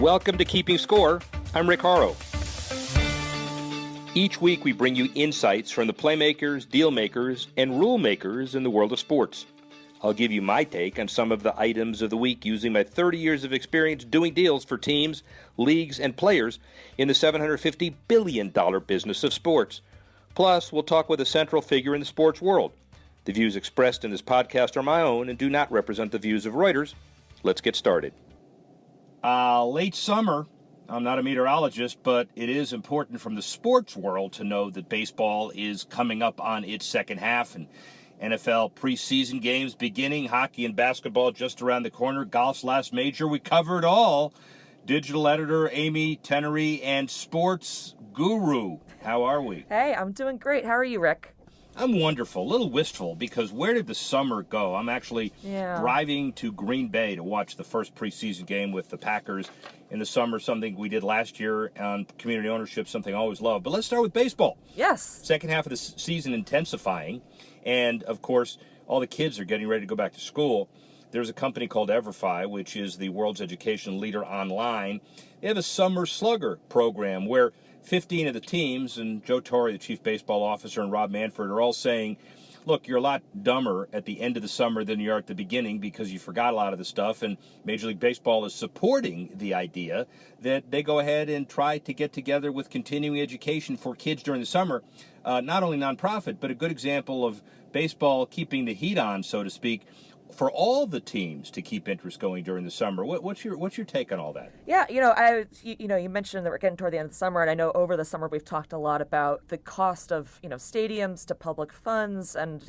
Welcome to Keeping Score. I'm Rick Horrow. Each week we bring you insights from the playmakers, deal makers, and rule makers in the world of sports. I'll give you my take on some of the items of the week using my 30 years of experience doing deals for teams, leagues, and players in the $750 billion business of sports. Plus, we'll talk with a central figure in the sports world. The views expressed in this podcast are my own and do not represent the views of Reuters. Let's get started. Late summer. I'm not a meteorologist, but it is important from the sports world to know that baseball is coming up on its second half, and NFL preseason games beginning, hockey and basketball just around the corner, golf's last major. We covered all. Digital editor Amy Tenery and sports guru. How are we? Hey, I'm doing great. How are you, Rick? I'm wonderful, a little wistful, because where did the summer go? I'm actually driving to Green Bay to watch the first preseason game with the Packers in the summer, something we did last year on community ownership, something I always love. But let's start with baseball. Yes. Second half of the season intensifying, and, of course, all the kids are getting ready to go back to school. There's a company called EverFi, which is the world's education leader online. They have a summer slugger program where 15 of the teams, and Joe Torre, the chief baseball officer, and Rob Manfred are all saying, look, you're a lot dumber at the end of the summer than you are at the beginning because you forgot a lot of the stuff, and Major League Baseball is supporting the idea that they go ahead and try to get together with continuing education for kids during the summer, not only nonprofit, but a good example of baseball keeping the heat on, so to speak, for all the teams to keep interest going during the summer. What's your take on all that? Yeah, you mentioned that we're getting toward the end of the summer, and I know over the summer we've talked a lot about the cost of, stadiums to public funds, and,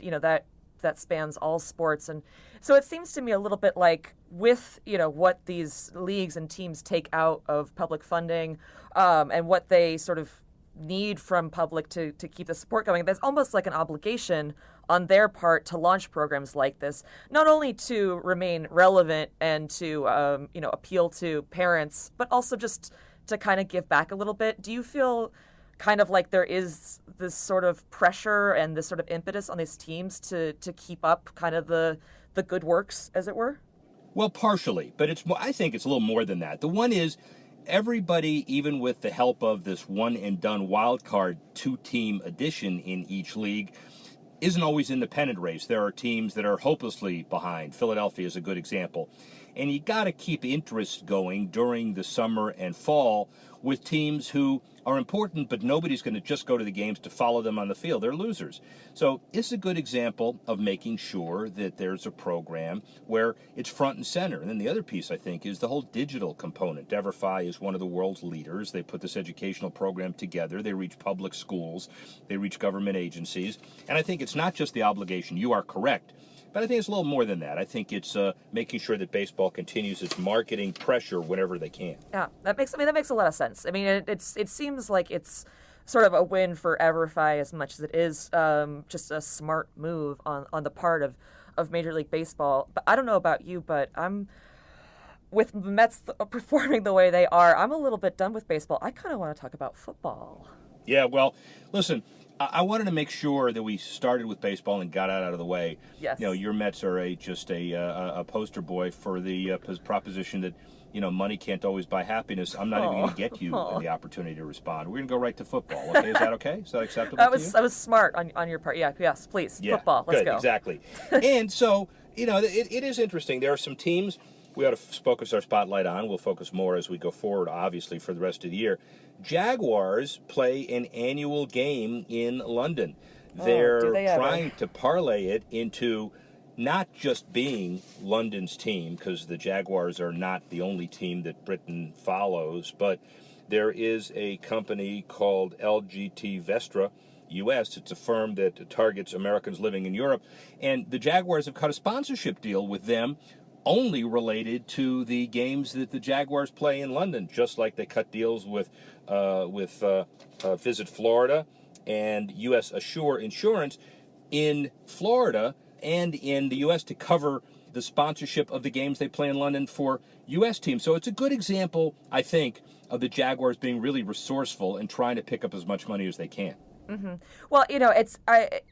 that spans all sports. And so it seems to me a little bit like with, what these leagues and teams take out of public funding, and what they sort of need from public to keep the support going, there's almost like an obligation on their part to launch programs like this, not only to remain relevant and to appeal to parents, but also just to kind of give back a little bit. Do you feel kind of like there is this sort of pressure and this sort of impetus on these teams to keep up kind of the good works, as it were? Well, partially, but I think it's a little more than that. The one is, everybody, even with the help of this one-and-done wildcard two-team addition in each league, isn't always in the pennant race. There are teams that are hopelessly behind. Philadelphia is a good example. And you got to keep interest going during the summer and fall with teams who are important, but nobody's going to just go to the games to follow them on the field. They're losers. So it's a good example of making sure that there's a program where it's front and center. And then the other piece, I think, is the whole digital component. EverFi is one of the world's leaders. They put this educational program together. They reach public schools. They reach government agencies. And I think it's not just the obligation. You are correct. But I think it's a little more than that. I think it's making sure that baseball continues its marketing pressure whenever they can. Yeah, that makes a lot of sense. I mean, it seems like it's sort of a win for EverFi as much as it is just a smart move on the part of Major League Baseball. But I don't know about you, but with the Mets performing the way they are, I'm a little bit done with baseball. I kind of want to talk about football. Yeah, well, listen, I wanted to make sure that we started with baseball and got out of the way. Yes. Your Mets are just a poster boy for the proposition that, money can't always buy happiness. I'm not even going to get you the opportunity to respond. We're going to go right to football. Okay, is that okay? Is that acceptable to you? That was smart on your part. Yeah, yes, please. Yeah, football, let's good, go. Exactly. And so, it is interesting. There are some teams we ought to focus our spotlight on. We'll focus more as we go forward, obviously, for the rest of the year. Jaguars play an annual game in London. They're trying to parlay it into not just being London's team, because the Jaguars are not the only team that Britain follows, but there is a company called LGT Vestra US. It's a firm that targets Americans living in Europe, and the Jaguars have cut a sponsorship deal with them only related to the games that the Jaguars play in London, just like they cut deals with Visit Florida and U.S. Assure Insurance in Florida and in the U.S. to cover the sponsorship of the games they play in London for U.S. teams. So it's a good example, I think, of the Jaguars being really resourceful and trying to pick up as much money as they can. Mm-hmm. Well, it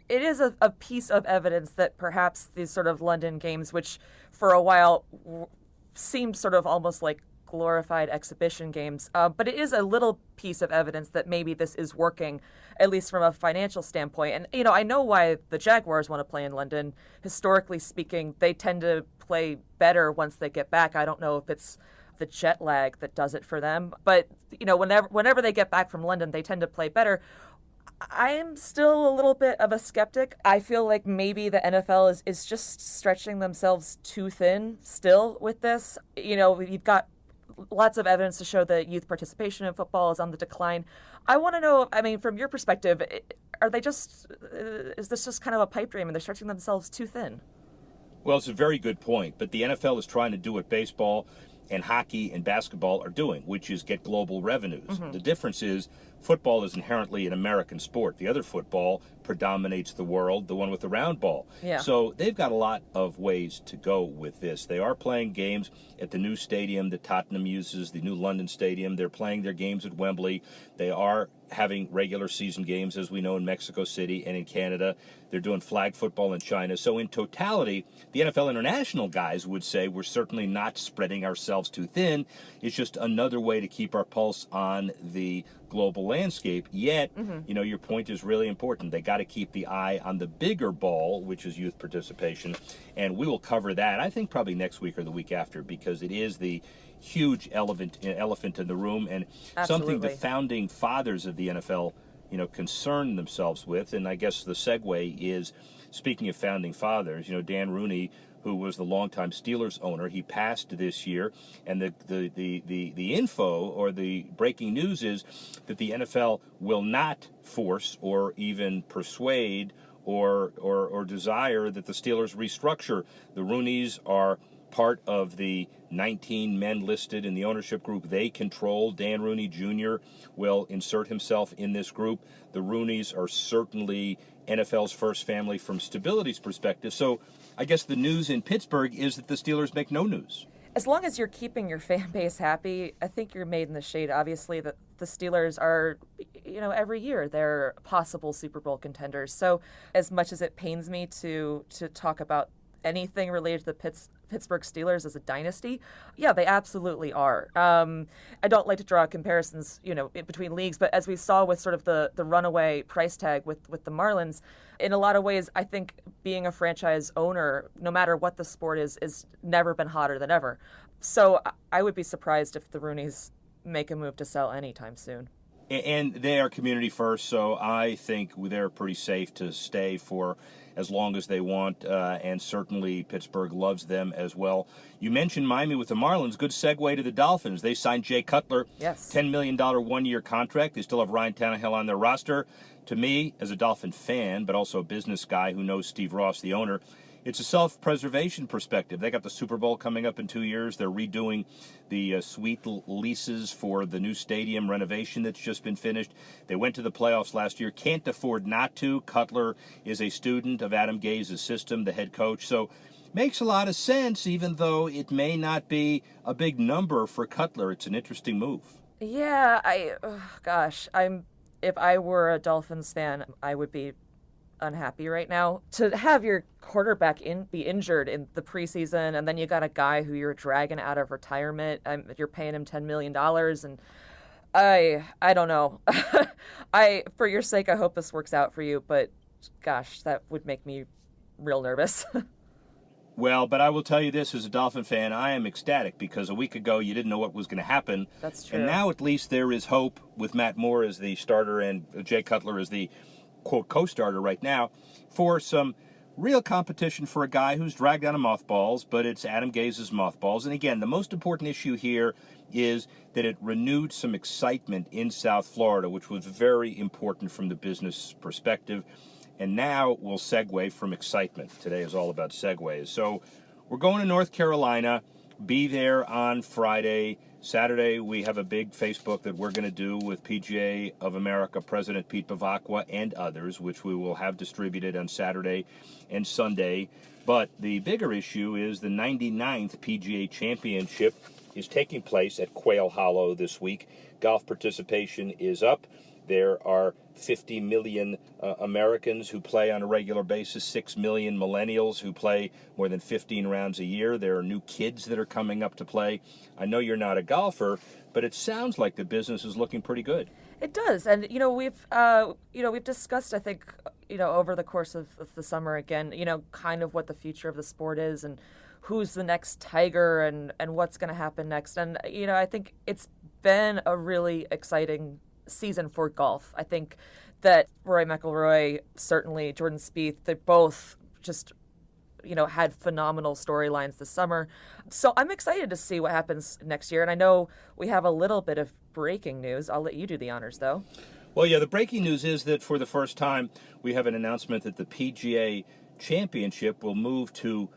is a piece of evidence that perhaps these sort of London games, which for a while seemed sort of almost like glorified exhibition games. But it is a little piece of evidence that maybe this is working, at least from a financial standpoint. And, I know why the Jaguars want to play in London. Historically speaking, they tend to play better once they get back. I don't know if it's the jet lag that does it for them. But, whenever they get back from London, they tend to play better. I am still a little bit of a skeptic. I feel like maybe the NFL is just stretching themselves too thin still with this. You've got lots of evidence to show that youth participation in football is on the decline. I want to know, from your perspective, is this just kind of a pipe dream and they're stretching themselves too thin? Well, it's a very good point, but the NFL is trying to do what baseball and hockey and basketball are doing, which is get global revenues. Mm-hmm. The difference is football is inherently an American sport. The other football predominates the world, the one with the round ball. Yeah. So they've got a lot of ways to go with this. They are playing games at the new stadium that Tottenham uses, the new London Stadium. They're playing their games at Wembley. They are having regular season games, as we know, in Mexico City and in Canada. They're doing flag football in China. So in totality, the NFL international guys would say we're certainly not spreading ourselves too thin. It's just another way to keep our pulse on the global landscape. Yet, mm-hmm. Your point is really important. They got to keep the eye on the bigger ball, which is youth participation. And we will cover that, I think, probably next week or the week after, because it is the huge elephant in the room, and Absolutely. Something the founding fathers of the NFL, concerned themselves with. And I guess the segue is, speaking of founding fathers, Dan Rooney, who was the longtime Steelers owner, he passed this year, and the info or the breaking news is that the NFL will not force or even persuade or desire that the Steelers restructure. The Rooneys are part of the 19 men listed in the ownership group they control. Dan Rooney Jr. will insert himself in this group. The Rooneys are certainly NFL's first family from stability's perspective. So I guess the news in Pittsburgh is that the Steelers make no news. As long as you're keeping your fan base happy, I think you're made in the shade. Obviously, the Steelers are, every year they're possible Super Bowl contenders. So as much as it pains me to talk about anything related to the Pittsburgh Steelers as a dynasty, yeah, they absolutely are. I don't like to draw comparisons, between leagues, but as we saw with sort of the runaway price tag with the Marlins, in a lot of ways, I think being a franchise owner, no matter what the sport is never been hotter than ever. So I would be surprised if the Rooneys make a move to sell anytime soon. And they are community first, so I think they're pretty safe to stay for as long as they want, and certainly Pittsburgh loves them as well. You mentioned Miami with the Marlins. Good segue to the Dolphins. They signed Jay Cutler, yes. $10 million one-year contract. They still have Ryan Tannehill on their roster. To me, as a Dolphin fan, but also a business guy who knows Steve Ross, the owner, it's a self-preservation perspective. They got the Super Bowl coming up in 2 years. They're redoing the suite leases for the new stadium renovation that's just been finished. They went to the playoffs last year. Can't afford not to. Cutler is a student of Adam Gaze's system, the head coach. So makes a lot of sense, even though it may not be a big number for Cutler. It's an interesting move. Yeah, if I were a Dolphins fan, I would be unhappy right now. To have your quarterback be injured in the preseason, and then you got a guy who you're dragging out of retirement, you're paying him $10 million, and I don't know. For your sake, I hope this works out for you, but gosh, that would make me real nervous. Well, but I will tell you this, as a Dolphin fan, I am ecstatic, because a week ago you didn't know what was going to happen. That's true. And now at least there is hope, with Matt Moore as the starter and Jay Cutler as the quote co-starter right now, for some real competition for a guy who's dragged out of mothballs, but it's Adam Gaze's mothballs. And again, the most important issue here is that it renewed some excitement in South Florida, which was very important from the business perspective. And now we'll segue from excitement. Today is all about segues. So we're going to North Carolina. Be there on Friday. Saturday, we have a big Facebook that we're going to do with PGA of America President Pete Bavacqua and others, which we will have distributed on Saturday and Sunday. But the bigger issue is the 99th PGA Championship is taking place at Quail Hollow this week. Golf participation is up. There are 50 million Americans who play on a regular basis, 6 million millennials who play more than 15 rounds a year. There are new kids that are coming up to play. I know you're not a golfer, but it sounds like the business is looking pretty good. It does, and we've discussed, I think, over the course of the summer again, kind of what the future of the sport is and who's the next Tiger and what's going to happen next. And I think it's been a really exciting season for golf. I think that Rory McIlroy, certainly Jordan Spieth, they both just had phenomenal storylines this summer. So I'm excited to see what happens next year. And I know we have a little bit of breaking news. I'll let you do the honors, though. Well, yeah, the breaking news is that for the first time, we have an announcement that the PGA Championship will move to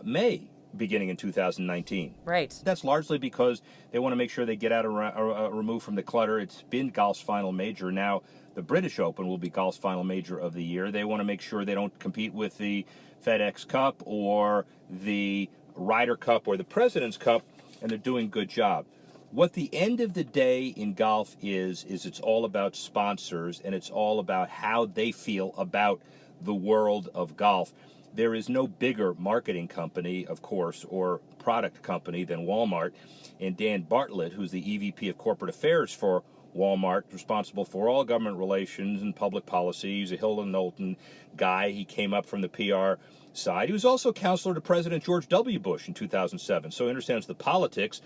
May, beginning in 2019. Right. That's largely because they want to make sure they get out of removed from the clutter. It's been golf's final major. Now, the British Open will be golf's final major of the year. They want to make sure they don't compete with the FedEx Cup or the Ryder Cup or the President's Cup, and they're doing a good job. What the end of the day in golf is it's all about sponsors, and it's all about how they feel about the world of golf. There is no bigger marketing company, of course, or product company than Walmart. And Dan Bartlett, who's the EVP of Corporate Affairs for Walmart, responsible for all government relations and public policy. He's a Hill and Knowlton guy. He came up from the PR side. He was also counselor to President George W. Bush in 2007, so he understands the politics.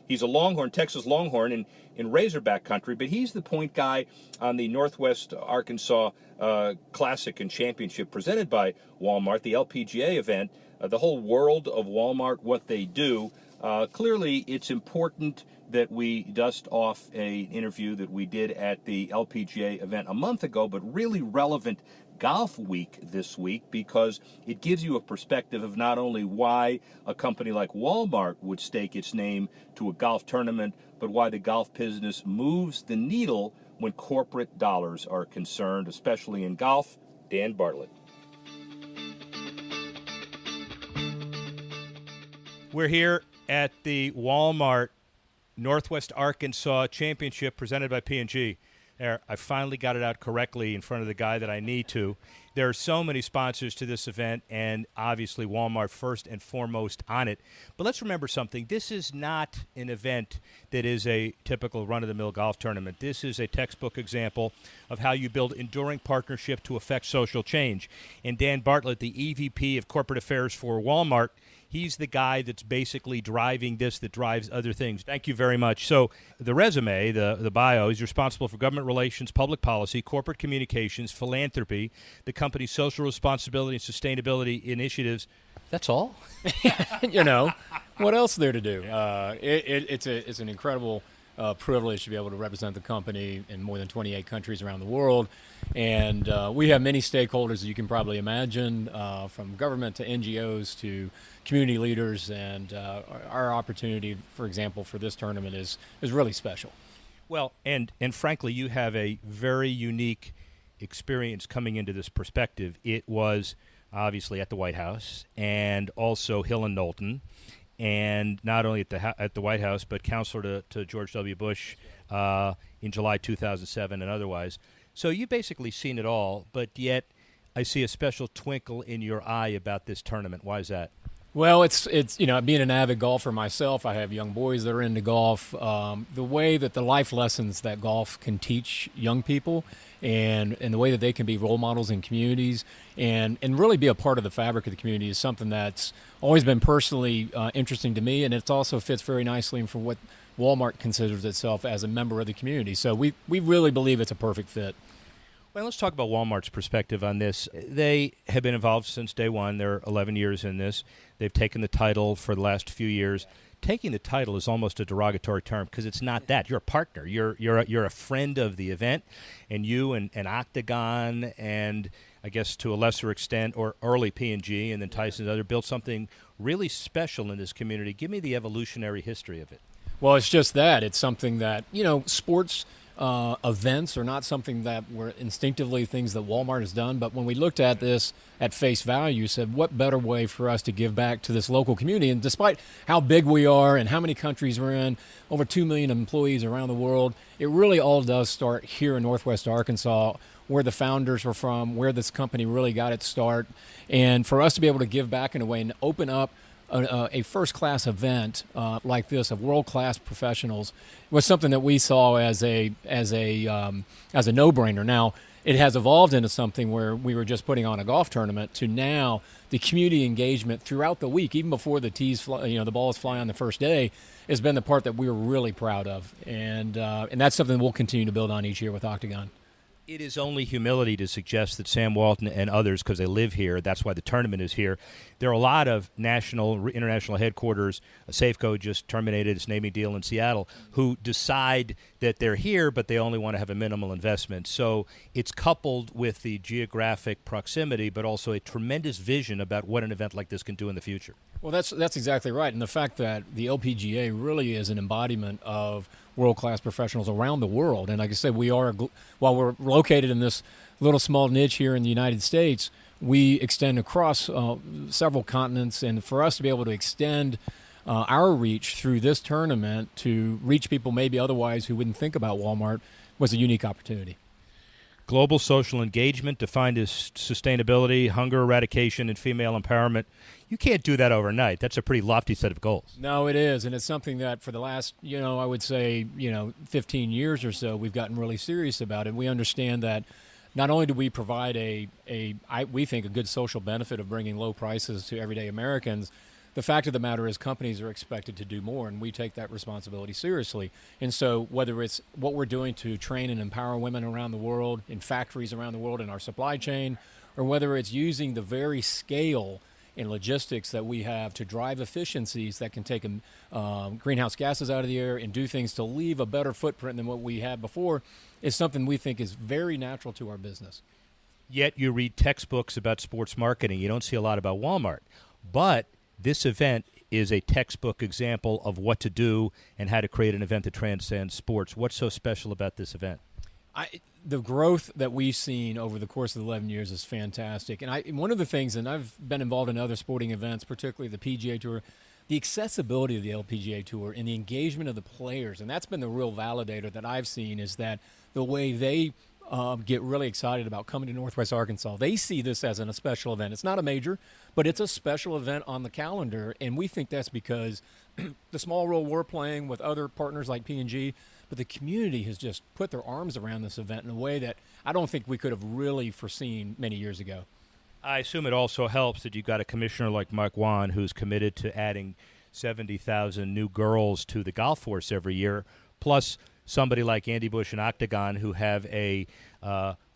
He's a Longhorn, Texas Longhorn in Razorback country, but he's the point guy on the Northwest Arkansas Classic and Championship presented by Walmart, the LPGA event, the whole world of Walmart, what they do. Clearly, it's important that we dust off an interview that we did at the LPGA event a month ago, but really relevant Golf Week this week, because it gives you a perspective of not only why a company like Walmart would stake its name to a golf tournament, but why the golf business moves the needle when corporate dollars are concerned, especially in golf. Dan Bartlett. We're here at the Walmart Northwest Arkansas Championship presented by P&G. There, I finally got it out correctly in front of the guy that I need to. There are so many sponsors to this event, and obviously Walmart first and foremost on it. But let's remember something. This is not an event that is a typical run-of-the-mill golf tournament. This is a textbook example of how you build enduring partnership to affect social change. And Dan Bartlett, the EVP of Corporate Affairs for Walmart, he's the guy that's basically driving this, that drives other things. Thank you very much. So the resume, the bio, is responsible for government relations, public policy, corporate communications, philanthropy, the company's social responsibility and sustainability initiatives. That's all? What else is there to do? It's an incredible privilege to be able to represent the company in more than 28 countries around the world. And we have many stakeholders, as you can probably imagine, from government to NGOs to community leaders. And our opportunity, for example, for this tournament is really special. Well, and frankly, you have a very unique experience coming into this perspective. It was obviously at the White House and also Hill and Knowlton, and not only at the White House, but counselor to George W. Bush in July 2007 and otherwise. So you've basically seen it all, but yet I see a special twinkle in your eye about this tournament. Why is that? Well, it's being an avid golfer myself, I have young boys that are into golf. The way that the life lessons that golf can teach young people and the way that they can be role models in communities and really be a part of the fabric of the community is something that's always been personally interesting to me, and it also fits very nicely for what Walmart considers itself as a member of the community. So we really believe it's a perfect fit. Well, let's talk about Walmart's perspective on this. They have been involved since day one. They're 11 years in this. They've taken the title for the last few years. Taking the title is almost a derogatory term because it's not that. You're a partner. You're a friend of the event, and you and Octagon and I guess to a lesser extent, or early P&G and then Tyson's other, built something really special in this community. Give me the evolutionary history of it. Well, it's just that. It's something that, sports events are not something that were instinctively things that Walmart has done. But when we looked at this at face value, said, what better way for us to give back to this local community? And despite how big we are and how many countries we're in, over 2 million employees around the world, it really all does start here in Northwest Arkansas, where the founders were from, where this company really got its start. And for us to be able to give back in a way and open up a first-class event like this of world-class professionals was something that we saw as a no-brainer. Now, it has evolved into something where we were just putting on a golf tournament to now the community engagement throughout the week, even before the balls fly on the first day, has been the part that we're really proud of, and that's something we'll continue to build on each year with Octagon. It is only humility to suggest that Sam Walton and others, because they live here, that's why the tournament is here. There are a lot of national, international headquarters, Safeco just terminated its naming deal in Seattle, who decide that they're here, but they only want to have a minimal investment. So it's coupled with the geographic proximity, but also a tremendous vision about what an event like this can do in the future. Well, that's exactly right. And the fact that the LPGA really is an embodiment of world-class professionals around the world. And like I said, while we're located in this little small niche here in the United States, we extend across several continents. And for us to be able to extend our reach through this tournament to reach people maybe otherwise who wouldn't think about Walmart was a unique opportunity. Global social engagement defined as sustainability, hunger eradication, and female empowerment. You can't do that overnight. That's a pretty lofty set of goals. No, it is, and it's something that for the last, I would say, 15 years or so, we've gotten really serious about it. We understand that not only do we provide we think a good social benefit of bringing low prices to everyday Americans, the fact of the matter is companies are expected to do more, and we take that responsibility seriously. And so whether it's what we're doing to train and empower women around the world, in factories around the world, in our supply chain, or whether it's using the very scale and logistics that we have to drive efficiencies that can take greenhouse gases out of the air and do things to leave a better footprint than what we had before, is something we think is very natural to our business. Yet you read textbooks about sports marketing. You don't see a lot about Walmart. But this event is a textbook example of what to do and how to create an event that transcends sports. What's so special about this event? The growth that we've seen over the course of the 11 years is fantastic. And one of the things, and I've been involved in other sporting events, particularly the PGA Tour, the accessibility of the LPGA Tour and the engagement of the players, and that's been the real validator that I've seen, is that the way they get really excited about coming to Northwest Arkansas. They see this as a special event. It's not a major, but it's a special event on the calendar, and we think that's because the small role we're playing with other partners like P&G, but the community has just put their arms around this event in a way that I don't think we could have really foreseen many years ago. I assume it also helps that you've got a commissioner like Mike Wan who's committed to adding 70,000 new girls to the golf force every year, plus somebody like Andy Bush and Octagon who have a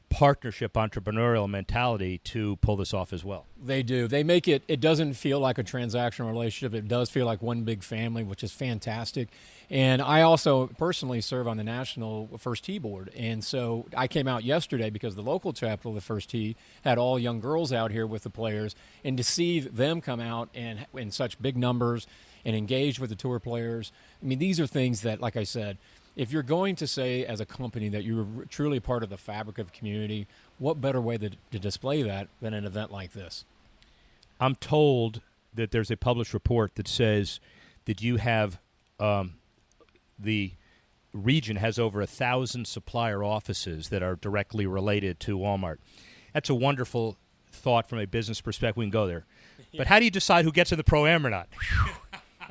partnership entrepreneurial mentality to pull this off as well. They do. They make it doesn't feel like a transactional relationship. It does feel like one big family, which is fantastic. And I also personally serve on the National First Tee Board. And so I came out yesterday because the local chapter of the First Tee had all young girls out here with the players. And to see them come out and in such big numbers and engage with the tour players, I mean, these are things that, like I said, if you're going to say as a company that you're truly part of the fabric of the community, what better way to display that than an event like this? I'm told that there's a published report that says that you have the region has over 1,000 supplier offices that are directly related to Walmart. That's a wonderful thought from a business perspective. We can go there. But how do you decide who gets in the Pro-Am or not?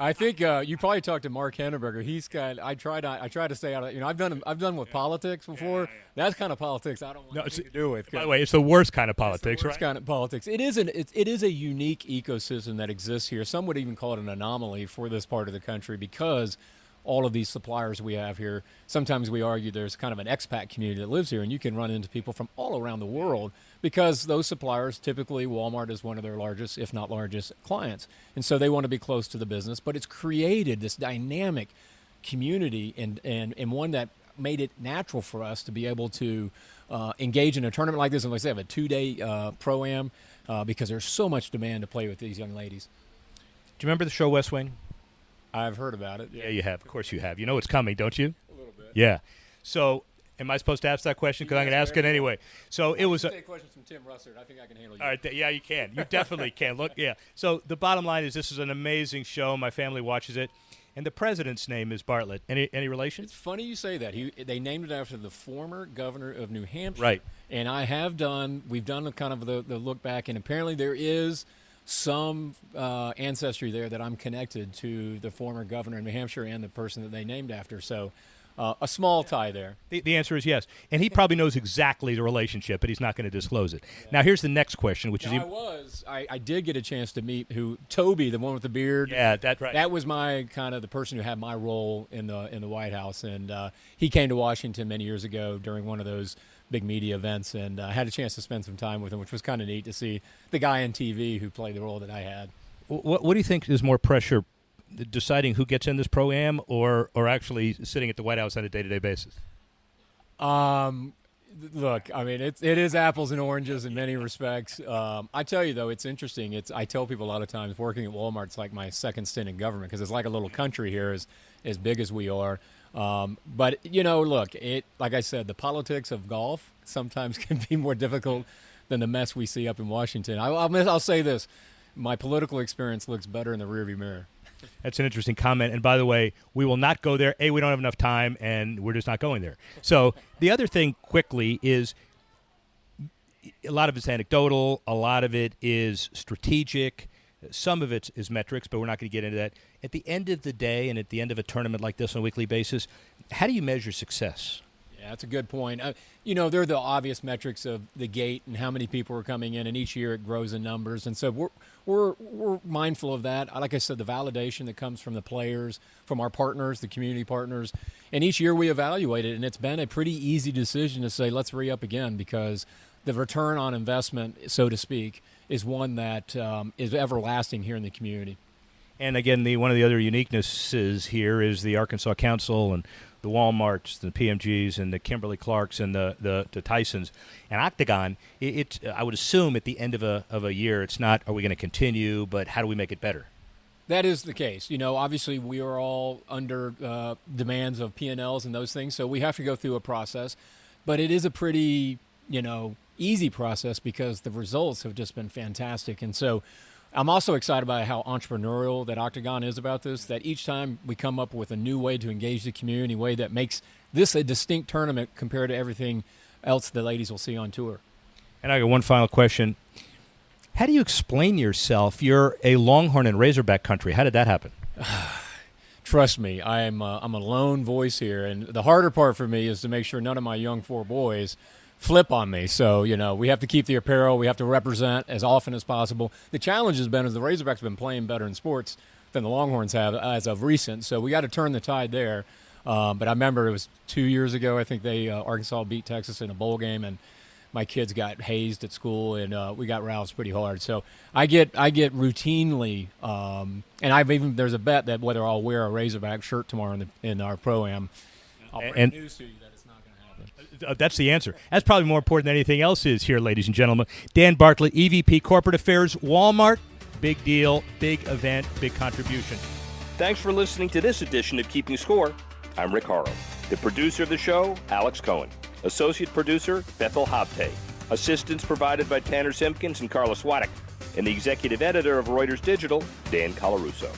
I think you probably talked to Mark Henneberger. He's got. I try to stay out of. I've done with politics before. Yeah. That's kind of politics I don't want anything to do with. By the way, it's the worst kind of politics, right? Kind of politics. It is a unique ecosystem that exists here. Some would even call it an anomaly for this part of the country because all of these suppliers we have here. Sometimes we argue there's kind of an expat community that lives here, and you can run into people from all around the world because those suppliers, typically Walmart is one of their largest, if not largest, clients. And so they want to be close to the business. But it's created this dynamic community and one that made it natural for us to be able to engage in a tournament like this. And like I say, have a 2-day Pro-Am because there's so much demand to play with these young ladies. Do you remember the show West Wing? I've heard about it. Yeah, you have. Of course you have. You know it's coming, don't you? A little bit. Yeah. So Am I supposed to ask that question? Because I'm going to ask it anyway. So it was take questions from Tim Russert. I think I can handle you. All right, yeah, you can. You definitely can. Look, yeah. So the bottom line is this is an amazing show. My family watches it. And the president's name is Bartlett. Any relation? It's funny you say that. They named it after the former governor of New Hampshire. Right. And we've done kind of the look back, and apparently there is some ancestry there that I'm connected to the former governor of New Hampshire and the person that they named after. So a small tie there. The answer is yes. And he probably knows exactly the relationship, but he's not going to disclose it. Yeah. Now, here's the next question, which I did get a chance to meet Toby, the one with the beard. Yeah, that's right. That was my kind of the person who had my role in the White House. And he came to Washington many years ago during one of those big media events, and I had a chance to spend some time with him, which was kind of neat to see the guy on TV who played the role that I had. What do you think is more pressure, deciding who gets in this pro-am or actually sitting at the White House on a day-to-day basis? Look, I mean, it is apples and oranges in many respects. I tell you, though, it's interesting. I tell people a lot of times working at Walmart's like my second stint in government because it's like a little country here as big as we are. But, look, like I said, the politics of golf sometimes can be more difficult than the mess we see up in Washington. I'll say this. My political experience looks better in the rearview mirror. That's an interesting comment. And by the way, we will not go there. We don't have enough time, and we're just not going there. So the other thing quickly is a lot of it's anecdotal. A lot of it is strategic. Some of it is metrics, but we're not going to get into that. At the end of the day and at the end of a tournament like this on a weekly basis, how do you measure success? Yeah, that's a good point. There are the obvious metrics of the gate and how many people are coming in, and each year it grows in numbers. And so we're mindful of that. Like I said, the validation that comes from the players, from our partners, the community partners. And each year we evaluate it, and it's been a pretty easy decision to say, let's re-up again, because the return on investment, so to speak, is one that is everlasting here in the community. And again, one of the other uniquenesses here is the Arkansas Council and the Walmarts, the PMGs, and the Kimberly Clarks, and the Tysons. And Octagon, I would assume at the end of a year, it's not, are we going to continue, but how do we make it better? That is the case. Obviously we are all under demands of P&Ls and those things, so we have to go through a process. But it is a pretty, easy process because the results have just been fantastic. And so I'm also excited about how entrepreneurial that Octagon is about this, that each time we come up with a new way to engage the community, a way that makes this a distinct tournament compared to everything else the ladies will see on tour. And I got one final question. How do you explain yourself? You're a Longhorn in Razorback country. How did that happen? Trust me, I'm a lone voice here, and the harder part for me is to make sure none of my young four boys flip on me. So, we have to keep the apparel. We have to represent as often as possible. The challenge has been is the Razorbacks have been playing better in sports than the Longhorns have as of recent. So we got to turn the tide there. But I remember it was 2 years ago. I think Arkansas beat Texas in a bowl game, and my kids got hazed at school, and we got roused pretty hard. So I get routinely, and there's a bet that whether I'll wear a Razorback shirt tomorrow in our pro-am, I'll bring news to you that it's not going to happen. That's the answer. That's probably more important than anything else is here, ladies and gentlemen. Dan Bartlett, EVP Corporate Affairs, Walmart. Big deal, big event, big contribution. Thanks for listening to this edition of Keeping Score. I'm Rick Horrow. The producer of the show, Alex Cohen. Associate producer, Bethel Habte. Assistance provided by Tanner Simpkins and Carlos Waddick. And the executive editor of Reuters Digital, Dan Colarusso.